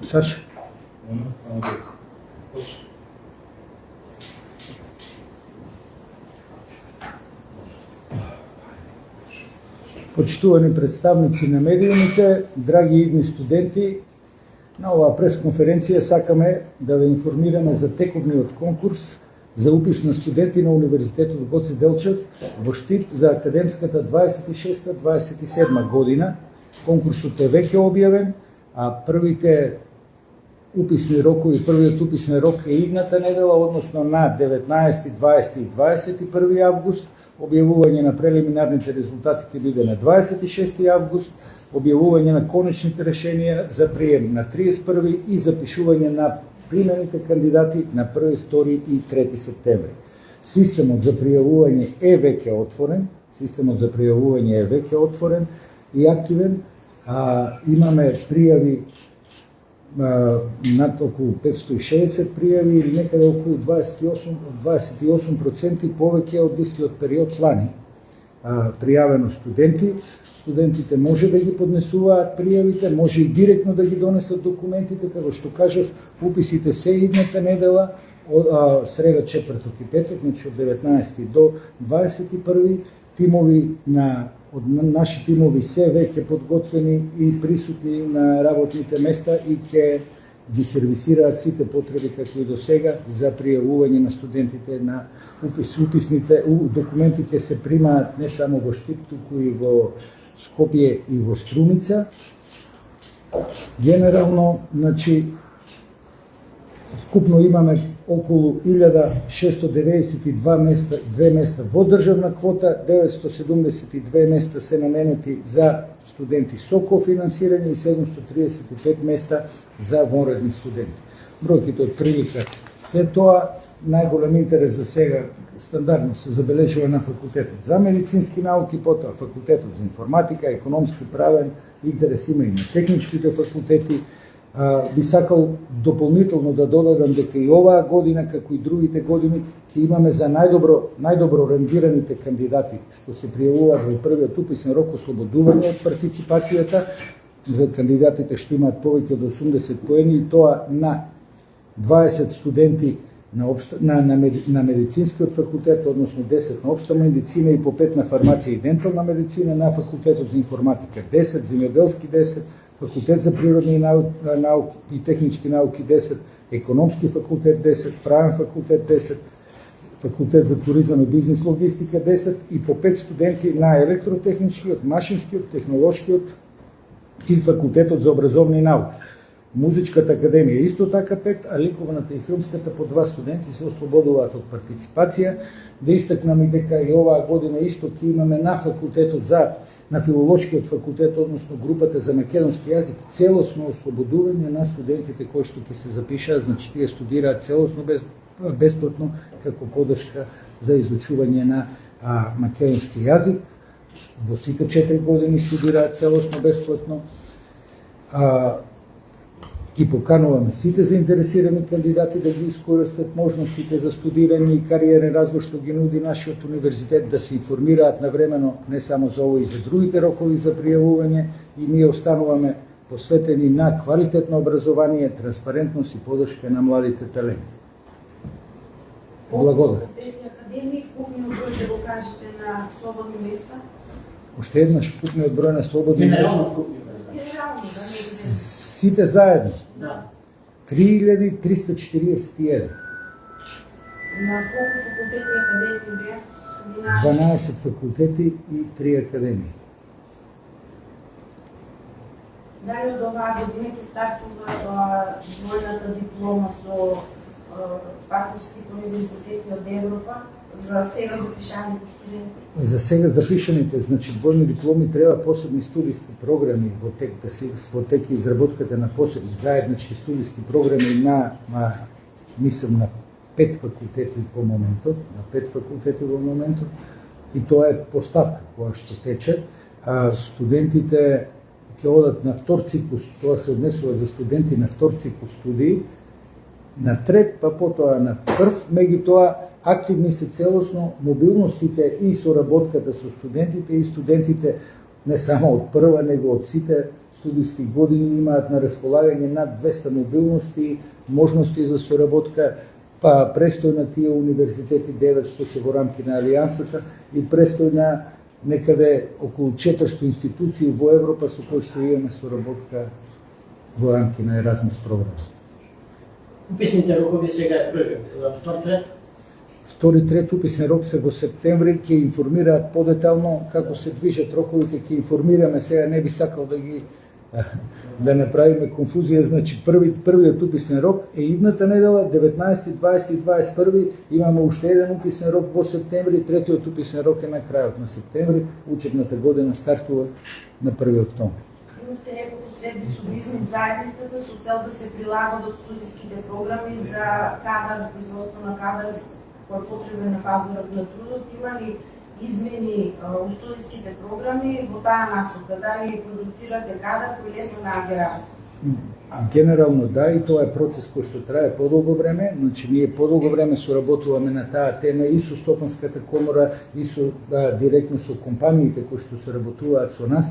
Саша. Почитувани представници на медиумите, драги идни студенти, на оваа пресконференција сакаме да ве информираме за тековниот конкурс за упис на студенти на Универзитетот Гоце Делчев во Штип за академската 26-27 година. Конкурсот е веќе објавен, а првиот уписни рок е идната недела, односно на 19, 20 и 21 август. Објавување на прелиминарните резултати ќе биде на 26 август, објавување на конечните решенија за прием на 31 и запишување на примените кандидати на 1, 2 и 3 септември. Системот за пријавување е веќе отворен и активен. Имаме пријави над околу 560 пријави или некаде околу 28% повеќе од истиот период лани. Пријавено студенти. Студентите може да ги поднесуваат пријавите, може и директно да ги донесат документите, како што кажав, уписите се идната недела, среда, четврток и петок, значи од 19 до 21. Тимови од наши тимови се веќе подготвени и присутни на работните места и ќе ги сервисираат сите потреби како и до сега за пријавување на студентите на уписните документи ќе се примаат не само во Штип, туку и во Скопје и во Струмица. Генерално, значи, вкупно имаме околу 1692 места во државна квота, 972 места се наменети за студенти со кофинансирање и 735 места за вонредни студенти. Бројките од прилика се тоа. Најголем интерес за сега стандардно се забележува на факултетот за медицински науки, потоа факултетот за информатика, економски, правен, интерес има и на техничките факултети. Би сакал дополнително да додадам дека и оваа година, како и другите години, ќе имаме за најдобро рангираните кандидати, што се пријавуваат во првиот уписен рок, ослободување од партиципацијата за кандидатите што имаат повеќе од 80 поени, и тоа на 20 студенти на медицинскиот факултет, односно 10 на општа медицина и по 5 на фармација и дентална медицина, на факултетот за информатика 10, земјоделски 10, факултет за природни науки и технички науки 10, економски факултет 10, правен факултет 10, факултет за туризам и бизнес логистика 10 и по 5 студенти на електротехничкиот, машинскиот, технолошкиот и факултетот за образовни науки. Музичката академија исто така 5, а ликовната и филмската по 2 студенти се ослободуваат од партиципација. Да истакнам и дека и оваа година исто ќе имаме на факултетот на филолошкиот факултет, односно групата за македонски јазик, целосно ослободување на студентите кои што ќе се запишаат, значи тие студираат целосно бесплатно како поддршка за изучување на македонски јазик. Во сите 4 години студираат целосно бесплатно. Ги покануваме сите заинтересирани кандидати да ги искористат можностите за студирање и кариерен развој што ги нуди нашиот универзитет, да се информираат навремено не само за ово и за другите рокови за пријавување, и ние остануваме посветени на квалитетно образование, транспарентност и поддршка на младите таленти. Благодарам. Академии вкупниот број да го кажете на слободни места? Уште еднаш вкупниот број на слободни места. Сите заедно. 3341. На колку факултети и академии беа? 12 факултети и 3 академии. Дали од оваа година ќе стартува двојната диплома со партнерските универзитети од Европа за сега запишаните студенти? За сега запишаните, значи двојни дипломи, треба посебни студиски програми во тек изработката на посебни заеднички студиски програми на мислам на 5 факултети во моментот, и тоа е поставка која што тече. Студентите ќе одат на втор циклус, тоа се однесува за студенти на втор циклус студии, на трет, па потоа на прв, меѓутоа активни се целосно мобилностите и соработката со студентите, и студентите не само од прва, него од сите студиски години имаат на располагање над 200 мобилности, можности за соработка, па престој на тие универзитети 9 што се во рамки на Алијансата и престој на некаде околу 400 институции во Европа со кои што имаме соработка во рамки на Еразмус програма. Уписните рокови сега е први, втор трет? Втори трет уписен рок се во септември, ќе информираат подетално како се движат роковите, ќе информираме сега, не би сакал да направиме конфузија, значи првиот уписен рок е идната недела, 19, 20 и 21, имаме уште еден уписен рок во септември, третиот уписен рок е на крајот на септември, учебната година стартува на 1 октомври. Имавте неколку средби со бизнис заедницата со цел да се прилагат студиските програми за кадар, производство на кадар кој е потребен на пазарот на трудот. Има ли измени у студиските програми во таа насока? Дали продуцирате кадар кој лесно наоѓа работа? Генерално да, и тоа е процес кој што трае подолго време, значи ние подолго време соработуваме на таа тема и со Стопанската комора и со директно со компаниите кои што соработуваат со нас,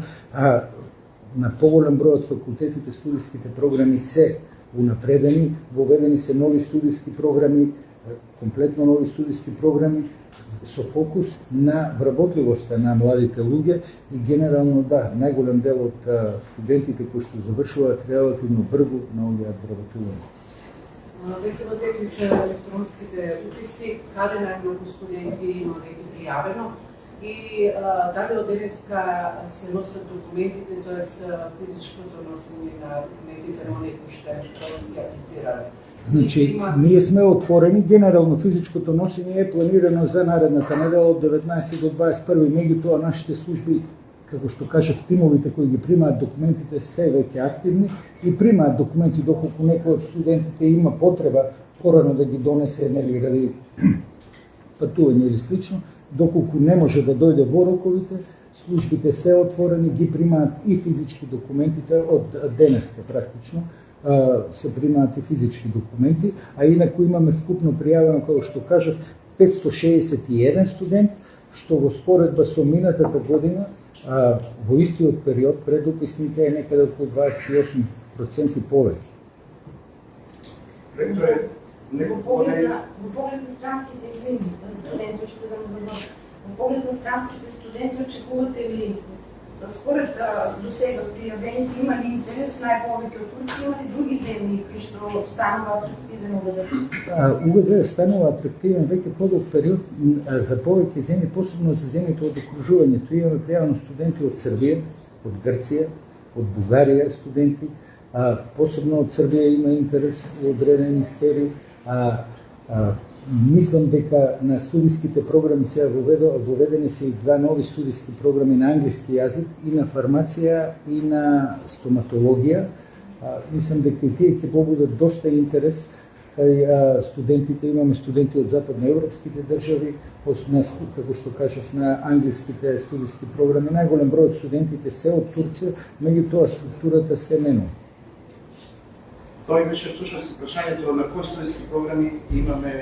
на поголем број од факултетите студиските програми се унапредени, воведени се нови студиски програми, комплетно нови студиски програми со фокус на вработливоста на младите луѓе и генерално да, најголем дел од студентите кои што завршуваат релативно брзо наоѓаат вработување. Веќе во текли се електронските уписи, каде најмногу студенти има веќе пријавено и дали од денеска се носат документите, т.е. физичкото носење на документите на оние кои што електронски аплицираат. Значи, ние сме отворени, генерално физичкото носење е планирано за наредната недела од 19 до 21. Меѓутоа нашите служби, како што кажав, тимовите кои ги примаат документите се веќе активни и примаат документи доколку некој од студентите има потреба порано да ги донесе, нели, ради патување или слично, доколку не може да дојде во роковите, службите се отворени, ги примаат и физички документите од денеска практично, се примаат и физички документи, а инаку имаме вкупно пријавено, како што кажав, 561 студент, што во споредба со минатата година, во истиот период пред уписните е некаде околу 28% повеќе. Ректоре, во поглед на странските студенти, што да ме задам, во поглед на странските студенти, очекувате ли според до сега пријавените, има ли интерес најповеќе од Турција, има ли други земји кои што станува атрактивен УГД? УГД станува атрактивен веќе подолг период за повеќе земји, посебно за земјите од окружувањето. Имаме пријавено студенти од Србија, од Грција, од Бугарија студенти, посебно од Србија има интерес во одредени сфери. Мислам дека на студиските програми се воведени се и два нови студиски програми на англиски јазик, и на фармација и на стоматологија. Мислам дека и тие ќе побудат доста интерес кај студентите. Имаме студенти од западноевропските држави, како што кажав, на англиските студиски програми. Најголем број од студентите се од Турција, меѓутоа структурата се менува. Тоа беше всушност прашањето на кои студиски програми имаме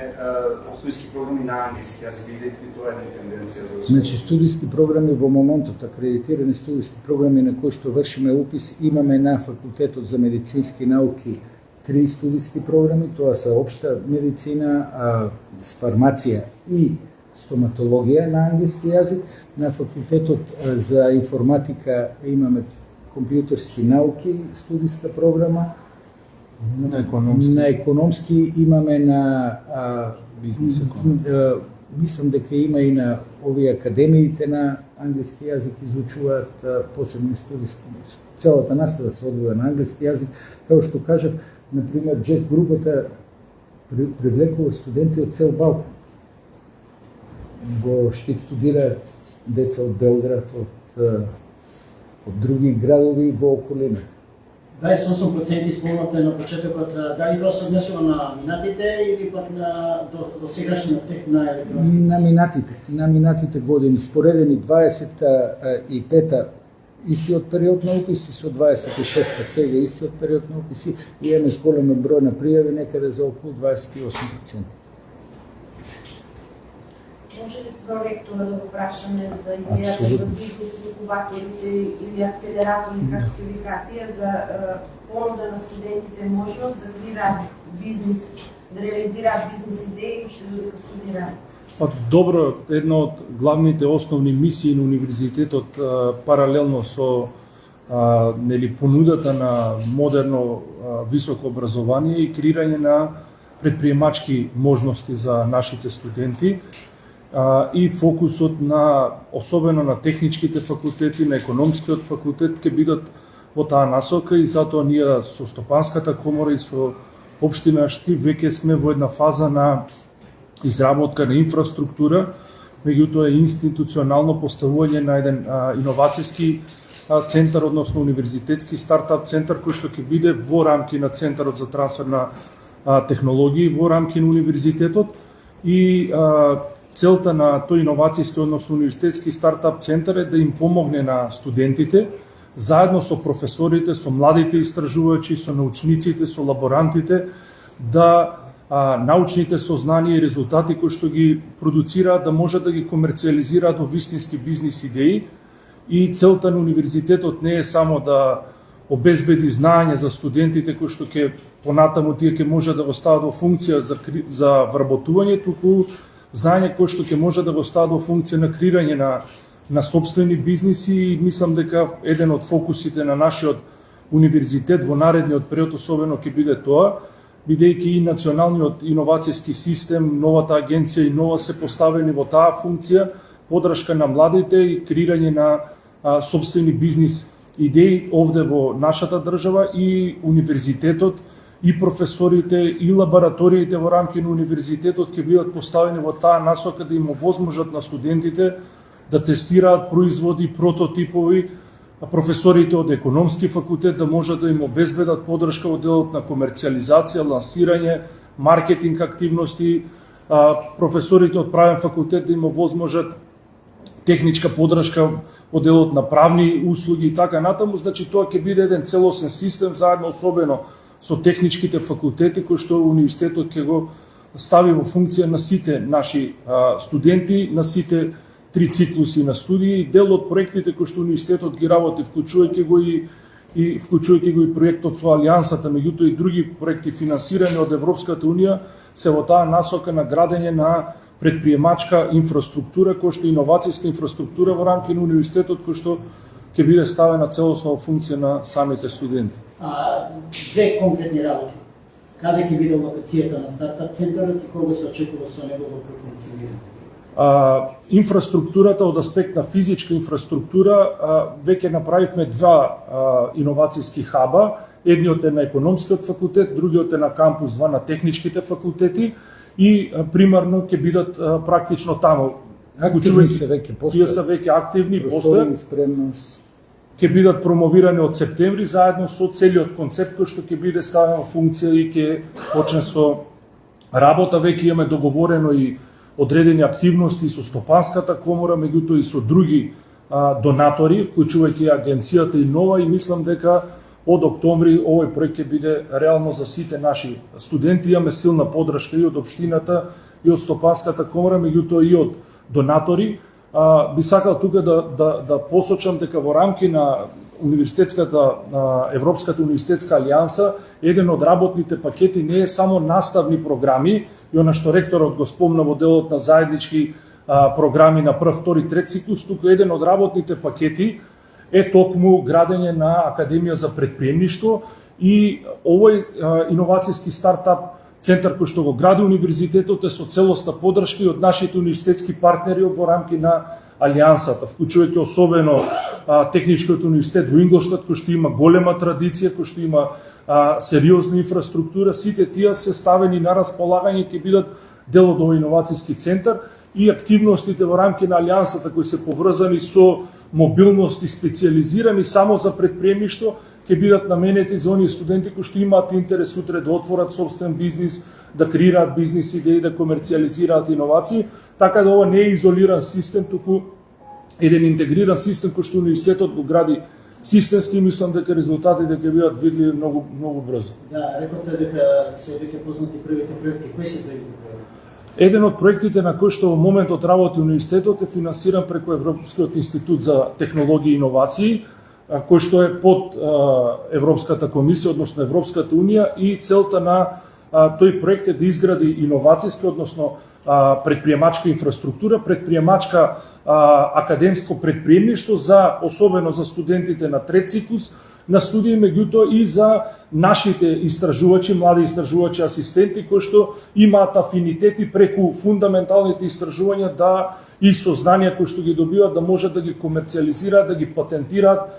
студиски програми на англиски јазик, и тоа е тенденција за. Значи студиски програми во моментот, акредитирани студиски програми на кои што вршиме упис, имаме на Факултетот за медицински науки 3 студиски програми, тоа се општа медицина, фармација и стоматологија на англиски јазик. На Факултетот за информатика имаме компјутерски науки студиска програма. На економски имаме на бизнес мислам дека има и на овие академиите на англиски јазик изучуваат посебни студиски. Целата настава се одвива на англиски јазик. Како што кажав, например, джез групата привлекува студенти од цел Балкан. Во Штип студираат деца од Белград, од други градови во околина. 28% исполнате на почетокот, дали тоа се однесува на минатите или пак до сегашниот тек на електронски? На минатите години, споредени 25-та истиот период на уписи со 26-та сега истиот период на уписи, и имаме голем број на пријави некаде за околу 28%. може ли проректора да го прашаме за идејата за бизнес инкубаторите или акселератори, како се вика тие, за понуда на студентите можност да креираат бизнес, да реализираат бизнес идеи уште додека студираат? Па добро, една од главните основни мисии на универзитетот паралелно со понудата на модерно високо образование и креирање на предприемачки можности за нашите студенти и фокусот на особено на техничките факултети, на економскиот факултет ќе бидат во таа насока и затоа ние со Стопанската комора и со општина Штип веќе сме во една фаза на изработка на инфраструктура, меѓутоа институционално поставување на еден иновацијски центар, односно универзитетски стартап центар кој што ќе биде во рамки на Центарот за трансфер на технологии во рамки на универзитетот и целта на тој иновацијски, односно универзитетски стартап центар е да им помогне на студентите заедно со професорите, со младите истражувачи, со научниците, со лаборантите да научните сознанија и резултати кои што ги продуцираат да можат да ги комерцијализираат во вистински бизнис идеи. И целта на универзитетот не е само да обезбеди знаење за студентите кои што ќе понатаму тие ќе може да го стават во функција за вработување, туку знаење кои што ќе може да го стават во функција на креирање на сопствени бизниси и мислам дека еден од фокусите на нашиот универзитет во наредниот период особено ќе биде тоа, бидејќи и националниот иновацијски систем, новата агенција и нова се поставени во таа функција, подршка на младите и креирање на сопствени бизнис идеи овде во нашата држава и универзитетот и професорите и лабораториите во рамки на универзитетот ќе бидат поставени во таа насока да им овозможат на студентите да тестираат производи, прототипови, професорите од економски факултет да можат да им обезбедат подршка во делот на комерцијализација, лансирање, маркетинг активности, професорите од правен факултет да им овозможат техничка подршка во делот на правни услуги и така натаму, значи тоа ќе биде еден целосен систем заедно особено со техничките факултети кои што универзитетот ќе го стави во функција на сите наши студенти, на сите 3 циклуси на студии и дел од проектите кои што универзитетот ги работи, вклучувајќи го и проектот со Алијансата, меѓутоа и други проекти финансирани од Европската унија се во таа насока на градење на предприемачка инфраструктура, кој што иновацијска инфраструктура во рамки на универзитетот кој што ќе биде ставена целосно во функција на самите студенти. Две конкретни работи. Каде ќе биде локацијата на стартап центарот и кога се очекува со негово профункционирање? Инфраструктурата од аспект на физичка инфраструктура веќе направивме два иновацијски хаба. Едниот е на економскиот факултет, другиот е на кампус 2 на техничките факултети и примарно ќе бидат практично таму. Активни се веќе постојат. Тие се веќе активни, постојат. Спремност. Ќе бидат промовирани од септември заедно со целиот концепт кој што ќе биде ставен во функција и ќе почне со работа. Веќе имаме договорено и одредени активности со Стопанската комора, меѓутоа и со други донатори, вклучувајќи агенцијата и нова, и мислам дека од октомври овој проект ќе биде реално за сите наши студенти. Имаме силна подршка и од општината и од Стопанската комора, меѓутоа и од донатори. Би сакал тука да посочам дека во рамки на Европската универзитетска алијанса, еден од работните пакети не е само наставни програми, и она што ректорот го спомна во делот на заеднички програми на прв, втори, трет циклус, туку еден од работните пакети е токму градење на Академија за предприемништво и овој иновацијски стартап центар кој што го гради универзитетот е со целоста подршка и од нашите универзитетски партнери во рамки на Алијансата, вклучувајќи особено Техничкиот универзитет во Инглштад кој што има голема традиција, кој што има сериозна инфраструктура. Сите тие се ставени на располагање ќе бидат дел од овој иновацијски центар и активностите во рамки на Алијансата кои се поврзани со мобилност и специјализирани само за предприемништво ќе бидат наменети за оние студенти кои што имаат интерес утре да отворат собствен бизнис, да креираат бизнис идеи, да комерцијализираат иновации, така да ова не е изолиран систем, туку еден интегриран систем кој што универзитетот го гради системски, мислам дека резултатите ќе бидат видливи многу брзо. Да, рековте дека се веќе познати првите проекти. Кои се првите проекти? Еден од проектите на кој што во моментот работи универзитетот е финансиран преку Европскиот институт за технологии и иновации, кој што е под Европската комисија, односно Европската унија, и целта на тој проект е да изгради иновацијска, односно предприемачка инфраструктура, предприемачка академско предприемништво особено за студентите на трет циклус на студии, меѓутоа и за нашите истражувачи, млади истражувачи, асистенти кои што имаат афинитети преку фундаменталните истражувања и сознанија кои што ги добиваат да можат да ги комерцијализираат, да ги патентираат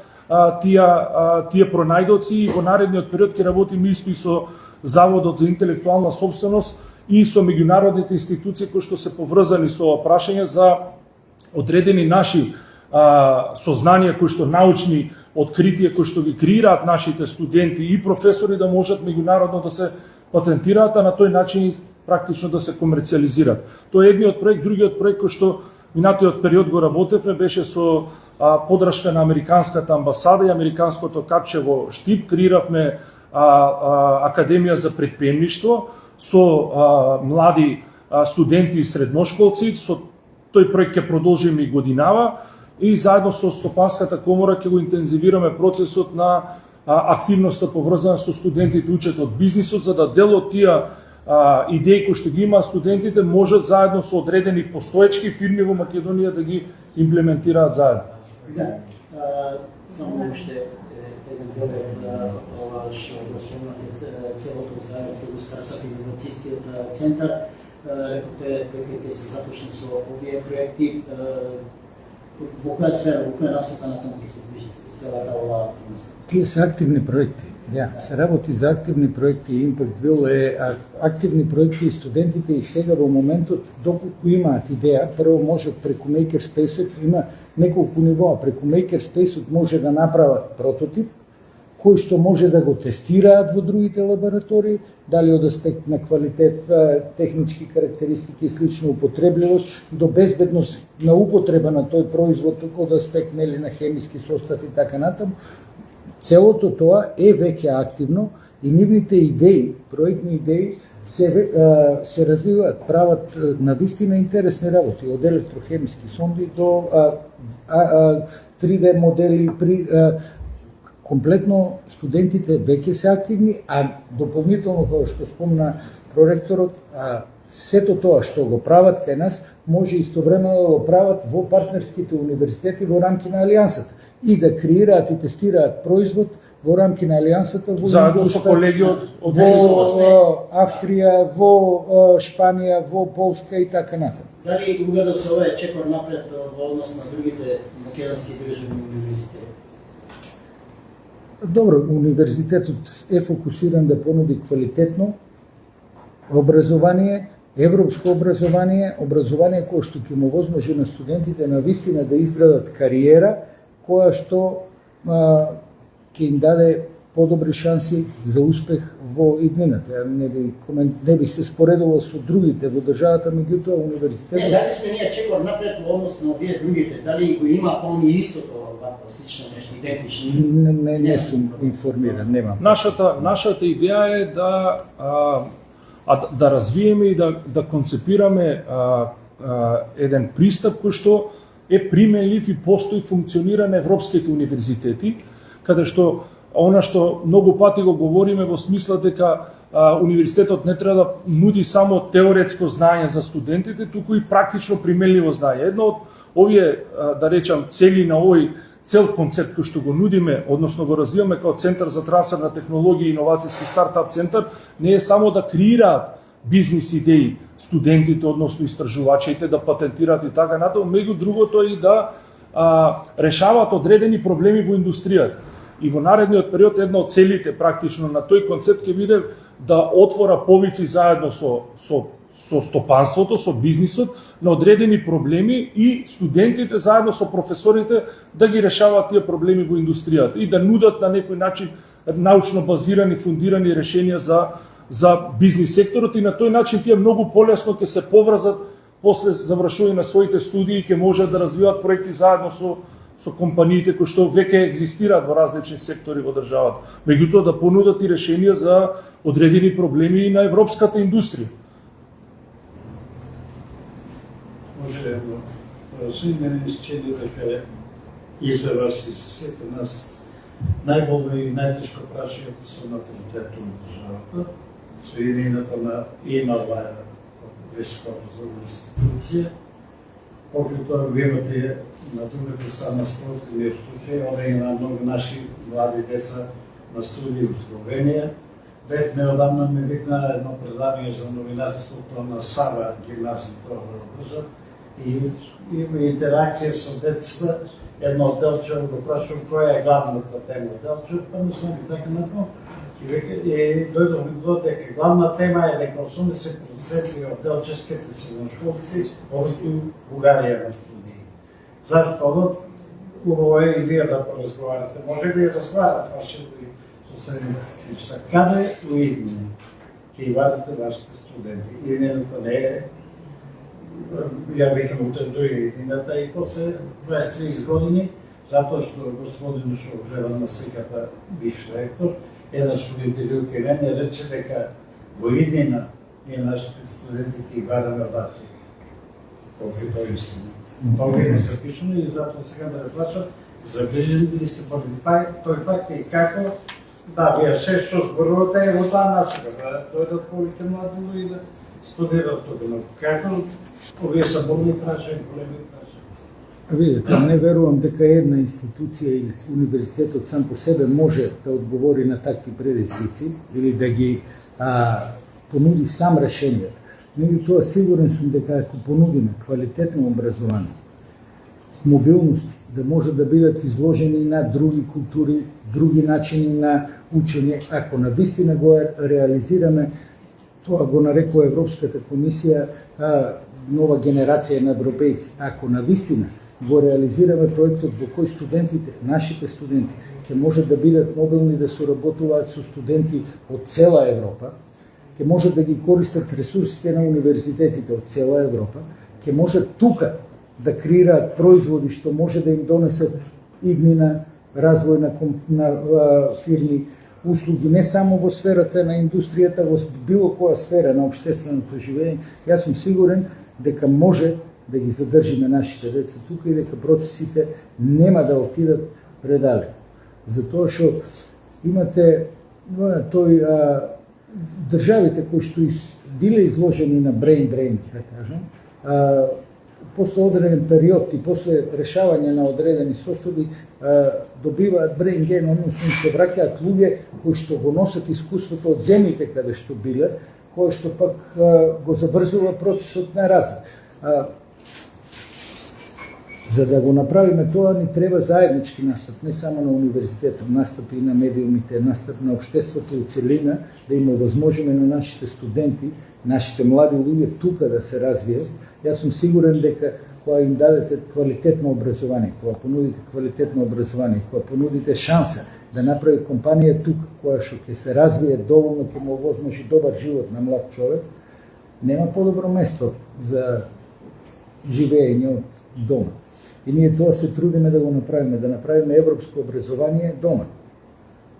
тие пронајдоци, и во наредниот период ќе работиме исто и со Заводот за интелектуална собственост и со меѓународните институции кои што се поврзани со ова прашање за одредени наши сознанија, кои што научни откритија кои што ги креираат нашите студенти и професори да можат меѓународно да се патентираат, а на тој начин практично да се комерцијализираат. Тоа е едниот проект. Другиот проект кој што минатиот период го работевме беше со подршка на Американската амбасада и Американското капче во Штип. Креиравме Академија за предприемништво со млади студенти и средношколци. Со тој проект ќе продолжиме и годинава, и заедно со Стопанската комора ќе го интензивираме процесот на активноста поврзана со студентите учат од бизнисот, за да дел од тие идеи кои што ги имаат студентите можат заедно со одредени постоечки фирми во Македонија да ги имплементираат заедно. Да, само уште еден дел од ова што обрасуваме целото заедно со стартап инновацијскиот центар. Рекоте дека ќе се започне со овие проекти. Во која сфера, во која насока на тоа ќе се движи целата оваа активност? Тие се активни проекти. Се работи за активни проекти и Impact Bill е активни проекти и студентите и сега во моментот доколку имаат идеја, прво може преку Makerspace-от има неколку нивоа. Преку Makerspace-от може да направат прототип кој што може да го тестираат во другите лаборатории, дали од аспект на квалитет, технички карактеристики и слична употребливост, до безбедност на употреба на тој производ од аспект на хемиски состав и така натаму. Целото тоа е веќе активно и нивните идеи, проектни идеи се развиваат, прават навистина интересни работи, од електрохемиски сонди до 3D модели при комплетно студентите веќе се активни, а дополнително како што спомна проректорот, сето тоа што го прават кај нас може истовремено да го прават во партнерските универзитети во рамки на алијансата и да креираат и тестираат производ во рамки на алијансата заедно со колеги од во Австрија, во Шпанија, во Полска и така натаму. Дали угледа се ова е чекор напред во однос на другите македонски државни универзитети? Добро, универзитетот е фокусиран да понуди квалитетно образование, европско образование кое што ќе му возможи на студентите навистина да изградат кариера која што ќе им даде подобри шанси за успех во иднината. Не би се споредувал со другите во државата, меѓутоа универзитетот... Дали сме ние чекор напред во однос на овие другите? Дали го има они истото, вакво слично нешто, идентични? Не сум информиран, немам. Нашата идеја е да развиеме и да концепираме еден пристап кој што е применлив и постои функционира на европските универзитети, каде што она што многу пати го говориме во смисла дека универзитетот не треба да нуди само теоретско знаење за студентите, туку и практично применливо знаење. Едно од овие, да речам, цели на овој цел концепт кој што го нудиме, односно го развиваме како Центар за трансфер на технологии и иновацијски стартап центар, не е само да креираат бизнис идеи студентите, односно истражувачите, да патентираат и така натаму, меѓу другото и да решаваат одредени проблеми во индустријата. И во наредниот период една од целите практично на тој концепт ќе биде да отвора повици заедно со стопанството, со бизнисот, на одредени проблеми и студентите заедно со професорите да ги решаваат тие проблеми во индустријата и да нудат на некој начин научно базирани, фундирани решенија за бизнис секторот и на тој начин тие многу полесно ќе се поврзат после завршување на своите студии и ќе можат да развиваат проекти заедно со компаниите кои што веќе екзистираат во различни сектори во државата. Меѓутоа да понудат и решенија за одредени проблеми и на европската индустрија. може сите ни се чини дека и за вас и за сите нас најголемо и најтешко прашањето со наталитетот на државата, со идејата на имала високообразовна институција. Покрај тоа го имате на другата страна спротивниот случај, оде има многу наши млади деца на студии во Словенија. Бевме одамна ми викна едно предавање за новинарството на Сава гимназијата во Обржа и има интеракција со децата. Едно од Делчево го прашувам која е главната тема од Делчево, па мислам дека на тоа. И дојдовме до дека главна тема е дека 80% од делчевските средношколци одат у Бугарија на студии. Зашто одат? Убаво е и вие да поразговарате. Може би разговарат ваше со средните училишта. Каде уидни ќе вадите вашите студенти? Идената не е, ја викам утре дојде идената и после 20-30 години, затоа што господин што гледа на сликата биш ректор, една шулителилка не рече дека во иднина ние нашите студенти ќе вадаме од Африка. Колку тоа е истина. Тоа е запишано и затоа сега да речам, загрижени ли се поради тој факт и како да, вие се што зборувате е во таа насока, да дојдат повеќе млади луѓе да студираат тука, но како овие се големи прашања, големи прашања. Видете, не верувам дека една институција или универзитетот сам по себе може да одговори на такви предизвици или да ги понуди сам решенијата. Меѓутоа сигурен сум дека ако понудиме квалитетно образование, мобилности, да може да бидат изложени на други култури, други начини на учење, ако навистина го реализираме, тоа го нарекува Европската комисија нова генерација на европејци. Ако навистина го реализираме проектот во кој студентите, нашите студенти, ќе можат да бидат мобилни да соработуваат со студенти од цела Европа, ќе можат да ги користат ресурсите на универзитетите од цела Европа, ќе можат тука да креираат производи што може да им донесат иднина, развој на фирми, услуги не само во сферата на индустријата, во било која сфера на општественото живење. Јас сум сигурен дека може да ги задржиме нашите деца тука и дека процесите нема да отидат предалеку. Затоа што имате државите кои што биле изложени на brain drain, да кажам, после одреден период и после решавање на одредени состојби добиваат brain gain, односно се враќаат луѓе кои што го носат искуството од земјите каде што биле, кои што пак го забрзува процесот на развој. За да го направиме тоа, ни треба заеднички настап, не само на универзитетот, настап и на медиумите, настап на општеството у целина, да им овозможиме на нашите студенти, нашите млади луѓе тука да се развијат. Јас сум сигурен дека кога им дадете квалитетно образование, кога понудите квалитетно образование, кога понудите шанса да направи компанија тука, која што ќе се развие доволно, ќе му овозможи добар живот на млад човек, нема подобро место за живење од дома. И ние тоа се трудиме да го направиме, да направиме европско образование дома.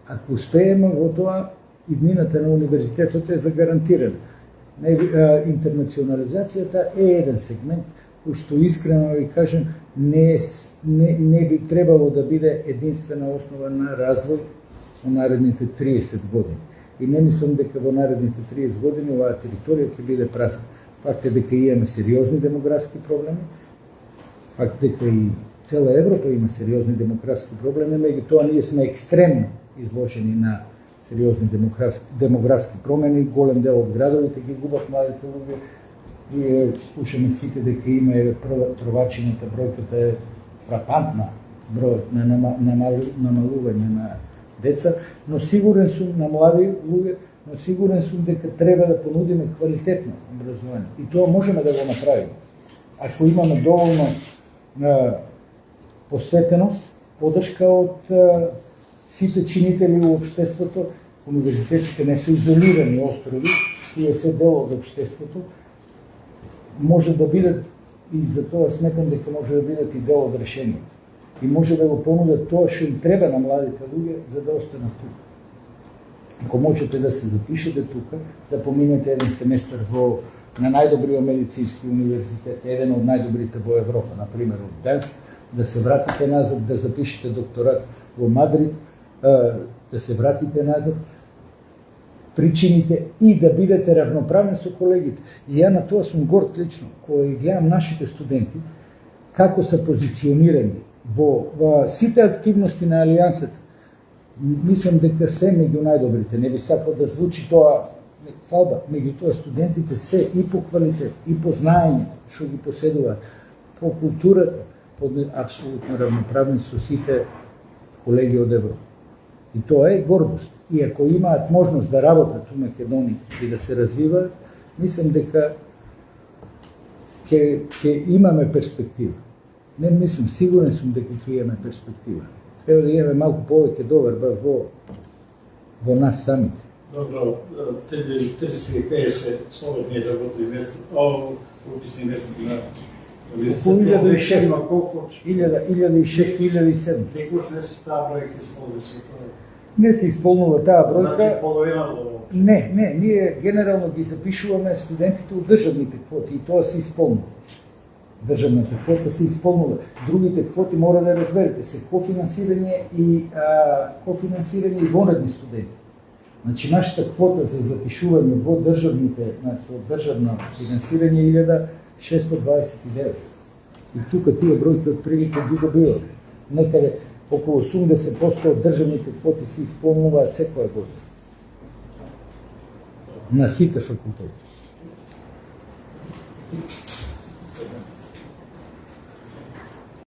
Ако успееме во тоа, иднината на универзитетот е загарантирана. Интернационализацијата е еден сегмент кој што искрено ви кажем не би требало да биде единствена основа на развој во наредните 30 години. И не мислам дека во наредните 30 години оваа територија ќе биде празна. Факт е дека имаме сериозни демографски проблеми, факт дека и цела Европа има сериозни демографски проблеми, меѓутоа ние сме екстремно изложени на сериозни демографски промени, голем дел од градовите ги губат младите луѓе и слушаме сите дека има првачината, бројката е фрапантна, бројот на намалување на деца, но сигурен сум на млади луѓе, но сигурен сум дека треба да понудиме квалитетно образование. И тоа можеме да го направиме. Ако имаме доволно посветеност, поддршка од сите чинители во општеството, универзитетите не се изолирани острови, тие се дел од општеството, може да бидат, и за тоа сметам дека може да бидат и дел од решение. И може да го понудат тоа што им треба на младите луѓе за да останат тука. Ако можете да се запишете тука, да поминете еден семестар во на најдобриот медицински универзитет, еден од најдобрите во Европа, например од Денск, да се вратите назад, да запишете докторат во Мадрид, да се вратите назад, причините и да бидете равноправни со колегите. И ја на тоа сум горд лично, кој гледам нашите студенти, како се позиционирани во сите активности на Алијансата. Мислам дека се меѓу најдобрите. Не би сакал да звучи тоа фалба, меѓутоа студентите се и по квалитет, и по знаење, што ги поседуваат, по културата, апсолутно равноправни со сите колеги од Европа. И тоа е гордост. И ако имаат можност да работат у Македонија и да се развиваат, мислам дека ќе имаме перспектива. Не мислам, сигурен сум дека ќе имаме перспектива. Треба да имаме малку повеќе доверба во нас самите. Добро, тези 50 слободни работни места, уписни места на Околу 1600, 1600-1700. Некош не се таа бројка исполнува се тоа. Не се исполнува таа бројка. Значи половината воопшто. Не, ние генерално ги запишуваме студентите од државните квоти и тоа се исполнува. Државната квота се исполнува. Другите квоти мора да разберете се кофинансирање и вонредни студенти. Значи нашата квота за запишување во државните со државно финансирање е 1629. И тука тие бројки отприлика ги добиваме. Некаде околу 80% од државните квоти се исполнуваат секоја година. На сите факултети.